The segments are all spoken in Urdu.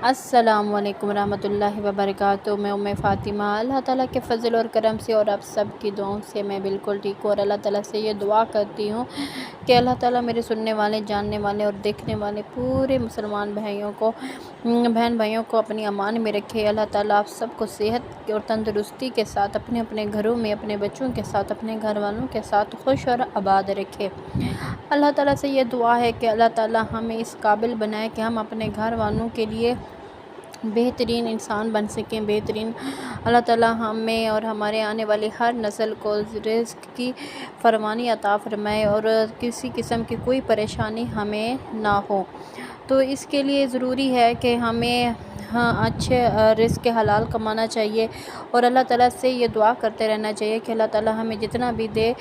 السلام علیکم ورحمۃ اللہ وبرکاتہ۔ میں فاطمہ، اللہ تعالیٰ کے فضل اور کرم سے اور آپ سب کی دعاؤں سے میں بالکل ٹھیک ہوں، اور اللہ تعالیٰ سے یہ دعا کرتی ہوں کہ اللہ تعالیٰ میرے سننے والے، جاننے والے اور دیکھنے والے پورے مسلمان بہن بھائیوں کو اپنی امان میں رکھے۔ اللہ تعالیٰ آپ سب کو صحت اور تندرستی کے ساتھ اپنے اپنے گھروں میں، اپنے بچوں کے ساتھ، اپنے گھر والوں کے ساتھ خوش اور آباد رکھے۔ اللہ تعالیٰ سے یہ دعا ہے کہ اللہ تعالیٰ ہمیں اس قابل بنائے کہ ہم اپنے گھر والوں کے لیے بہترین انسان بن سکیں، بہترین۔ اللہ تعالیٰ ہمیں اور ہمارے آنے والی ہر نسل کو رزق کی فراوانی عطا فرمائے اور کسی قسم کی کوئی پریشانی ہمیں نہ ہو۔ تو اس کے لیے ضروری ہے کہ ہمیں اچھے رزق حلال کمانا چاہیے، اور اللہ تعالیٰ سے یہ دعا کرتے رہنا چاہیے کہ اللہ تعالیٰ ہمیں جتنا بھی دے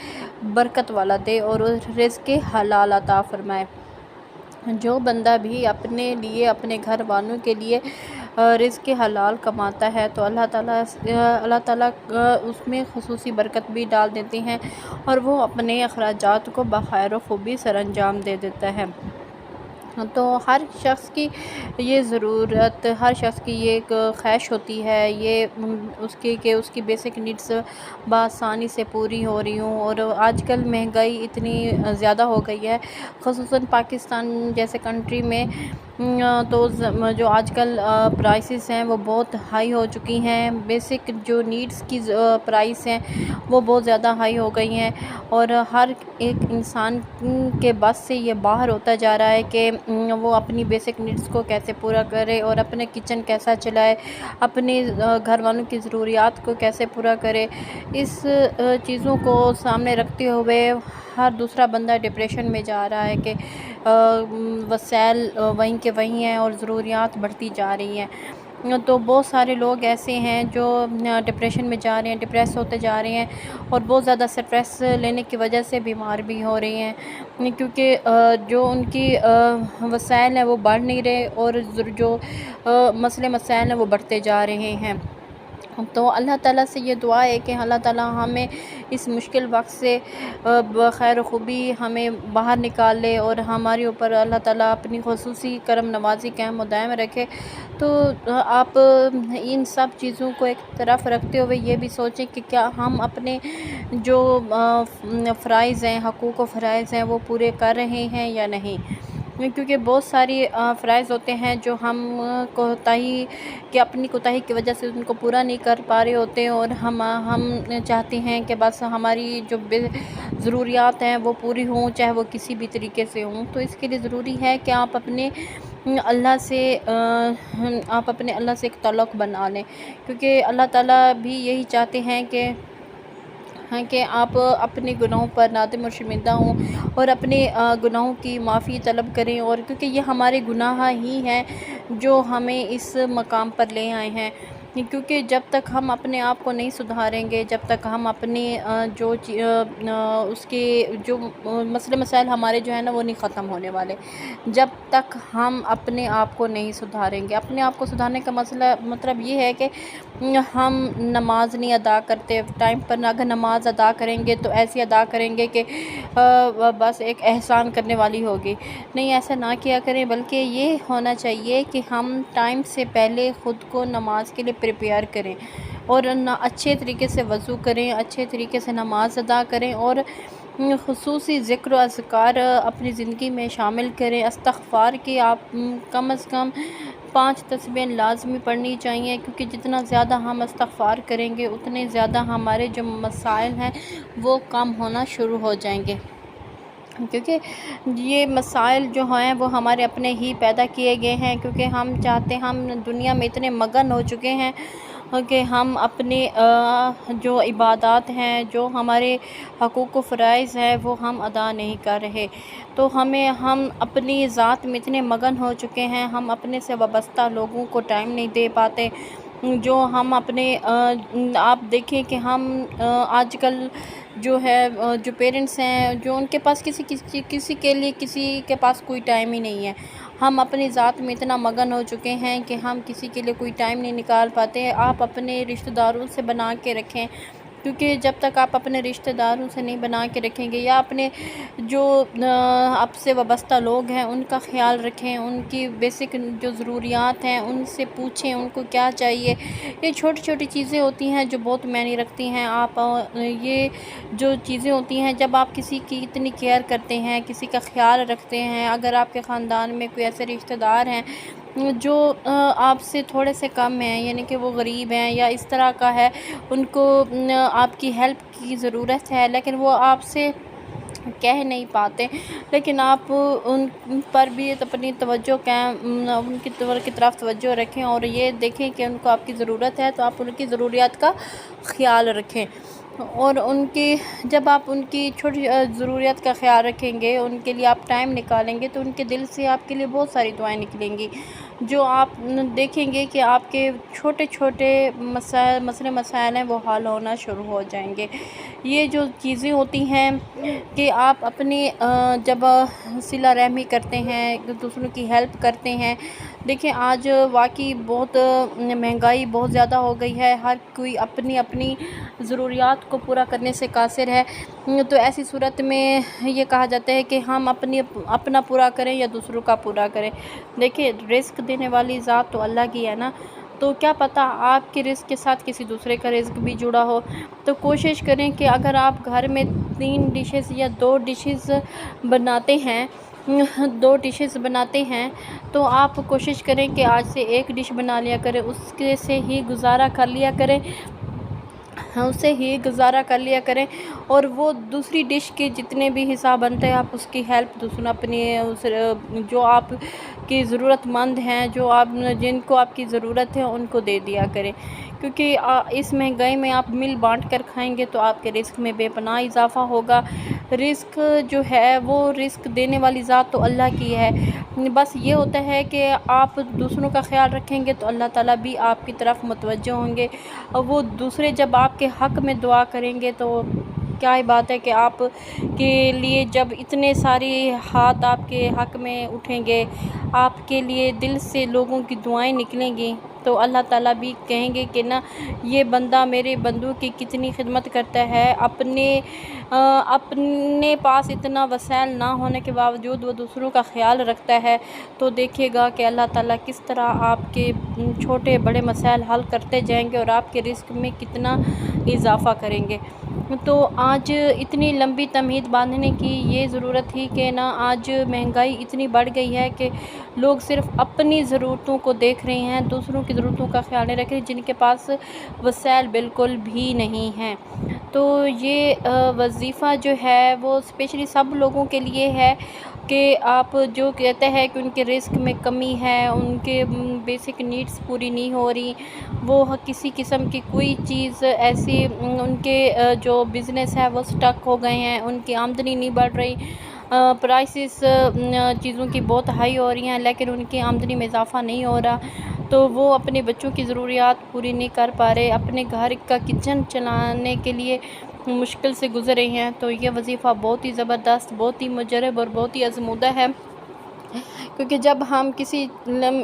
برکت والا دے اور رزق حلال عطا فرمائے۔ جو بندہ بھی اپنے لیے، اپنے گھر والوں کے لیے رزق حلال کماتا ہے تو اللہ تعالیٰ اس میں خصوصی برکت بھی ڈال دیتے ہیں، اور وہ اپنے اخراجات کو بخیر و خوبی سر انجام دے دیتا ہے۔ تو ہر شخص کی یہ ضرورت، ہر شخص کی یہ ایک خواہش ہوتی ہے، یہ اس کی بیسک نیڈس بآسانی سے پوری ہو رہی ہوں۔ اور آج کل مہنگائی اتنی زیادہ ہو گئی ہے، خصوصاً پاکستان جیسے کنٹری میں، تو جو آج کل پرائسز ہیں وہ بہت ہائی ہو چکی ہیں۔ بیسک جو نیڈس کی پرائس ہیں وہ بہت زیادہ ہائی ہو گئی ہیں، اور ہر ایک انسان کے بس سے یہ باہر ہوتا جا رہا ہے کہ وہ اپنی بیسک نیڈس کو کیسے پورا کرے اور اپنے کچن کیسا چلائے، اپنے گھر والوں کی ضروریات کو کیسے پورا کرے۔ اس چیزوں کو سامنے رکھتے ہوئے ہر دوسرا بندہ ڈپریشن میں جا رہا ہے کہ وسائل وہیں کے وہیں ہیں اور ضروریات بڑھتی جا رہی ہیں۔ تو بہت سارے لوگ ایسے ہیں جو ڈپریشن میں جا رہے ہیں، ڈپریس ہوتے جا رہے ہیں، اور بہت زیادہ سٹریس لینے کی وجہ سے بیمار بھی ہو رہے ہیں، کیونکہ جو ان کی وسائل ہیں وہ بڑھ نہیں رہے، اور جو مسائل ہیں وہ بڑھتے جا رہے ہیں۔ تو اللہ تعالیٰ سے یہ دعا ہے کہ اللہ تعالیٰ ہمیں اس مشکل وقت سے بخیر و خوبی ہمیں باہر نکال لے، اور ہمارے اوپر اللہ تعالیٰ اپنی خصوصی کرم نوازی قائم و دائم رکھے۔ تو آپ ان سب چیزوں کو ایک طرف رکھتے ہوئے یہ بھی سوچیں کہ کیا ہم اپنے جو فرائض ہیں، حقوق و فرائض ہیں، وہ پورے کر رہے ہیں یا نہیں، کیونکہ بہت ساری فرائض ہوتے ہیں جو ہم اپنی کوتاہی کی وجہ سے ان کو پورا نہیں کر پا رہے ہوتے، اور ہم چاہتے ہیں کہ بس ہماری جو ضروریات ہیں وہ پوری ہوں، چاہے وہ کسی بھی طریقے سے ہوں۔ تو اس کے لیے ضروری ہے کہ آپ اپنے اللہ سے ایک تعلق بنا لیں، کیونکہ اللہ تعالیٰ بھی یہی چاہتے ہیں کہ آپ اپنے گناہوں پر نادم اور شرمندہ ہوں اور اپنے گناہوں کی معافی طلب کریں، اور کیونکہ یہ ہمارے گناہ ہی ہیں جو ہمیں اس مقام پر لے آئے ہیں۔ کیونکہ جب تک ہم اپنے آپ کو نہیں سدھاریں گے، جب تک ہم اپنے جو مسئلے مسائل ہمارے جو ہیں نا وہ نہیں ختم ہونے والے، جب تک ہم اپنے آپ کو نہیں سدھاریں گے۔ اپنے آپ کو سدھارنے کا مطلب یہ ہے کہ ہم نماز نہیں ادا کرتے ٹائم پر، اگر نماز ادا کریں گے تو ایسی ادا کریں گے کہ بس ایک احسان کرنے والی ہوگی، نہیں، ایسا نہ کیا کریں، بلکہ یہ ہونا چاہیے کہ ہم ٹائم سے پہلے خود کو نماز کے لیے پریپیئر کریں، اور اچھے طریقے سے وضو کریں، اچھے طریقے سے نماز ادا کریں، اور خصوصی ذکر و اذکار اپنی زندگی میں شامل کریں۔ استغفار کی آپ کم از کم 5 تسبیحیں لازمی پڑھنی چاہیے، کیونکہ جتنا زیادہ ہم استغفار کریں گے اتنے زیادہ ہمارے جو مسائل ہیں وہ کم ہونا شروع ہو جائیں گے، کیونکہ یہ مسائل جو ہیں وہ ہمارے اپنے ہی پیدا کیے گئے ہیں، کیونکہ ہم دنیا میں اتنے مگن ہو چکے ہیں کہ ہم اپنے جو عبادات ہیں، جو ہمارے حقوق و فرائض ہیں وہ ہم ادا نہیں کر رہے۔ تو ہم اپنی ذات میں اتنے مگن ہو چکے ہیں، ہم اپنے سے وابستہ لوگوں کو ٹائم نہیں دے پاتے، جو ہم آپ دیکھیں کہ ہم آج کل جو پیرنٹس ہیں، جو ان کے پاس کسی کے پاس کوئی ٹائم ہی نہیں ہے۔ ہم اپنی ذات میں اتنا مگن ہو چکے ہیں کہ ہم کسی کے لیے کوئی ٹائم نہیں نکال پاتے۔ آپ اپنے رشتہ داروں سے بنا کے رکھیں، کیونکہ جب تک آپ اپنے رشتہ داروں سے نہیں بنا کے رکھیں گے یا اپنے جو آپ سے وابستہ لوگ ہیں ان کا خیال رکھیں، ان کی بیسک جو ضروریات ہیں ان سے پوچھیں ان کو کیا چاہیے۔ یہ چھوٹی چھوٹی چیزیں ہوتی ہیں جو بہت معنی رکھتی ہیں۔ آپ یہ جو چیزیں ہوتی ہیں جب آپ کسی کی اتنی کیئر کرتے ہیں، کسی کا خیال رکھتے ہیں، اگر آپ کے خاندان میں کوئی ایسے رشتہ دار ہیں جو آپ سے تھوڑے سے کم ہیں، یعنی کہ وہ غریب ہیں یا اس طرح کا ہے، ان کو آپ کی ہیلپ کی ضرورت ہے لیکن وہ آپ سے کہہ نہیں پاتے، لیکن آپ ان پر بھی اپنی توجہ ان کی طرف توجہ رکھیں اور یہ دیکھیں کہ ان کو آپ کی ضرورت ہے تو آپ ان کی ضروریات کا خیال رکھیں۔ اور جب آپ ان کی چھوٹی ضروریات کا خیال رکھیں گے، ان کے لیے آپ ٹائم نکالیں گے تو ان کے دل سے آپ کے لیے بہت ساری دعائیں نکلیں گی، جو آپ دیکھیں گے کہ آپ کے چھوٹے چھوٹے مسائل ہیں وہ حل ہونا شروع ہو جائیں گے۔ یہ جو چیزیں ہوتی ہیں کہ آپ اپنی جب صلہ رحمی کرتے ہیں، دوسروں کی ہیلپ کرتے ہیں، دیکھیں آج واقعی بہت مہنگائی بہت زیادہ ہو گئی ہے، ہر کوئی اپنی اپنی ضروریات کو پورا کرنے سے قاصر ہے، تو ایسی صورت میں یہ کہا جاتا ہے کہ ہم اپنا پورا کریں یا دوسروں کا پورا کریں۔ دیکھیں رزق دینے والی ذات تو اللہ کی ہے نا، تو کیا پتہ آپ کے رزق کے ساتھ کسی دوسرے کا رزق بھی جڑا ہو، تو کوشش کریں کہ اگر آپ گھر میں 3 ڈشز یا 2 ڈشز بناتے ہیں تو آپ کوشش کریں کہ آج سے 1 ڈش بنا لیا کریں، اس کے سے ہی گزارا کر لیا کریں اور وہ دوسری ڈش کے جتنے بھی حصہ بنتے ہیں آپ اس کی ہیلپ دوسروں اپنی جو آپ کی ضرورت مند ہیں، جن کو آپ کی ضرورت ہے ان کو دے دیا کریں، کیونکہ اس مہنگائی میں آپ مل بانٹ کر کھائیں گے تو آپ کے رزق میں بے پناہ اضافہ ہوگا۔ رزق جو ہے وہ رزق دینے والی ذات تو اللہ کی ہے، بس یہ ہوتا ہے کہ آپ دوسروں کا خیال رکھیں گے تو اللہ تعالیٰ بھی آپ کی طرف متوجہ ہوں گے، اور وہ دوسرے جب آپ کے حق میں دعا کریں گے تو کیا ہی بات ہے کہ آپ کے لیے جب اتنے سارے ہاتھ آپ کے حق میں اٹھیں گے، آپ کے لیے دل سے لوگوں کی دعائیں نکلیں گی تو اللہ تعالیٰ بھی کہیں گے کہ نا یہ بندہ میرے بندوں کی کتنی خدمت کرتا ہے، اپنے پاس اتنا وسائل نہ ہونے کے باوجود وہ دوسروں کا خیال رکھتا ہے، تو دیکھے گا کہ اللہ تعالیٰ کس طرح آپ کے چھوٹے بڑے مسائل حل کرتے جائیں گے اور آپ کے رزق میں کتنا اضافہ کریں گے۔ تو آج اتنی لمبی تمہید باندھنے کی یہ ضرورت تھی کہ نا آج مہنگائی اتنی بڑھ گئی ہے کہ لوگ صرف اپنی ضرورتوں کو دیکھ رہے ہیں، دوسروں کی ضرورتوں کا خیال نہیں رکھ رہے، جن کے پاس وسائل بالکل بھی نہیں ہیں۔ تو یہ وظیفہ جو ہے وہ اسپیشلی سب لوگوں کے لیے ہے کہ آپ جو کہتے ہیں کہ ان کے رزق میں کمی ہے، ان کے بیسک نیڈز پوری نہیں ہو رہی، وہ کسی قسم کی کوئی چیز ایسی ان کے جو بزنس ہے وہ سٹک ہو گئے ہیں، ان کی آمدنی نہیں بڑھ رہی، پرائسز چیزوں کی بہت ہائی ہو رہی ہیں لیکن ان کی آمدنی میں اضافہ نہیں ہو رہا، تو وہ اپنے بچوں کی ضروریات پوری نہیں کر پا رہے، اپنے گھر کا کچن چلانے کے لیے مشکل سے گزر رہے ہیں، تو یہ وظیفہ بہت ہی زبردست، بہت ہی مجرب اور بہت ہی آزمودہ ہے، کیونکہ جب ہم کسی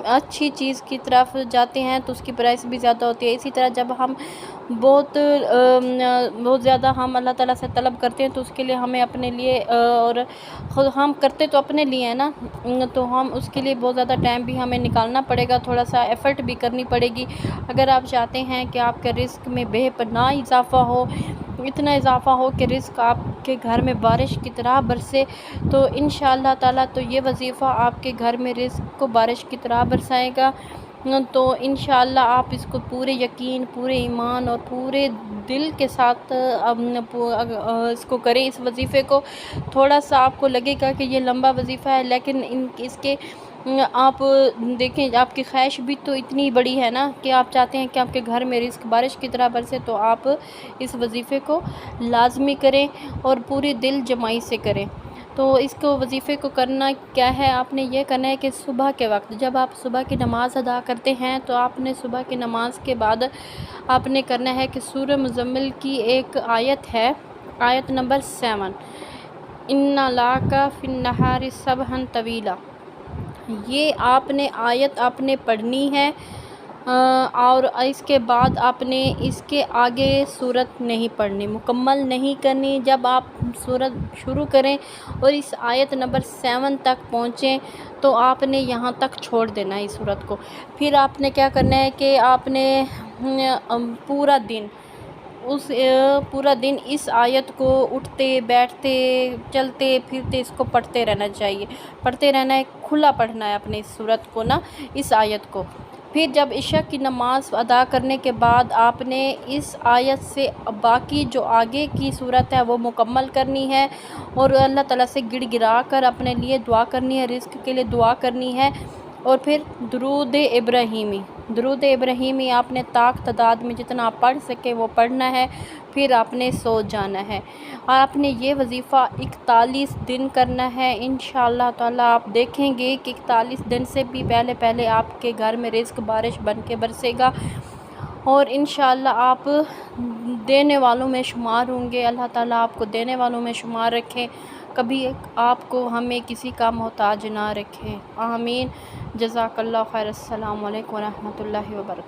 اچھی چیز کی طرف جاتے ہیں تو اس کی پرائس بھی زیادہ ہوتی ہے، اسی طرح جب ہم بہت زیادہ ہم اللہ تعالیٰ سے طلب کرتے ہیں تو اس کے لیے ہمیں اپنے لیے اور خود ہم کرتے تو اپنے لیے ہیں نا، تو ہم اس کے لیے بہت زیادہ ٹائم بھی ہمیں نکالنا پڑے گا، تھوڑا سا ایفرٹ بھی کرنی پڑے گی، اگر آپ چاہتے ہیں کہ آپ کے رزق میں بے پناہ اضافہ ہو، اتنا اضافہ ہو کہ رزق آپ کے گھر میں بارش کی طرح برسے، تو انشاءاللہ تعالیٰ تو یہ وظیفہ آپ کے گھر میں رزق کو بارش کی طرح برسائے گا، تو انشاءاللہ آپ اس کو پورے یقین، پورے ایمان اور پورے دل کے ساتھ اس کو کریں، اس وظیفے کو۔ تھوڑا سا آپ کو لگے گا کہ یہ لمبا وظیفہ ہے لیکن اس کے آپ دیکھیں آپ کی خواہش بھی تو اتنی بڑی ہے نا کہ آپ چاہتے ہیں کہ آپ کے گھر میں رزق بارش کی طرح برسے، تو آپ اس وظیفے کو لازمی کریں اور پوری دل جمعی سے کریں۔ تو اس کو وظیفے کو کرنا کیا ہے، آپ نے یہ کرنا ہے کہ صبح کے وقت جب آپ صبح کی نماز ادا کرتے ہیں تو آپ نے صبح کی نماز کے بعد آپ نے کرنا ہے کہ سورہ مزمل کی ایک آیت ہے، آیت نمبر 7، اِنَّ لَكَ فِي النَّهَارِ سَبْحًا طَوِيلًا، یہ آپ نے آیت آپ نے پڑھنی ہے اور اس کے بعد آپ نے اس کے آگے سورت نہیں پڑھنی، مکمل نہیں کرنی۔ جب آپ سورت شروع کریں اور اس آیت نمبر 7 تک پہنچیں تو آپ نے یہاں تک چھوڑ دینا ہے اس سورت کو۔ پھر آپ نے کیا کرنا ہے کہ آپ نے پورا دن اس آیت کو اٹھتے بیٹھتے چلتے پھرتے اس کو پڑھتے رہنا چاہیے، پڑھتے رہنا ہے، کھلا پڑھنا ہے اپنے اس سورت کو نا، اس آیت کو۔ پھر جب عشاء کی نماز ادا کرنے کے بعد آپ نے اس آیت سے باقی جو آگے کی صورت ہے وہ مکمل کرنی ہے، اور اللہ تعالیٰ سے گڑ گڑا کر اپنے لیے دعا کرنی ہے، رزق کے لیے دعا کرنی ہے، اور پھر درود ابراہیمی آپ نے طاق تعداد میں جتنا آپ پڑھ سکے وہ پڑھنا ہے، پھر آپ نے سو جانا ہے۔ آپ نے یہ وظیفہ 41 دن کرنا ہے۔ انشاءاللہ تعالیٰ آپ دیکھیں گے کہ 41 دن سے بھی پہلے آپ کے گھر میں رزق بارش بن کے برسے گا، اور انشاءاللہ آپ دینے والوں میں شمار ہوں گے۔ اللہ تعالیٰ آپ کو دینے والوں میں شمار رکھیں، کبھی آپ کو ہمیں کسی کا محتاج نہ رکھیں، آمین۔ جزاک اللہ خیر۔ السلام علیکم ورحمۃ اللہ وبرکاتہ۔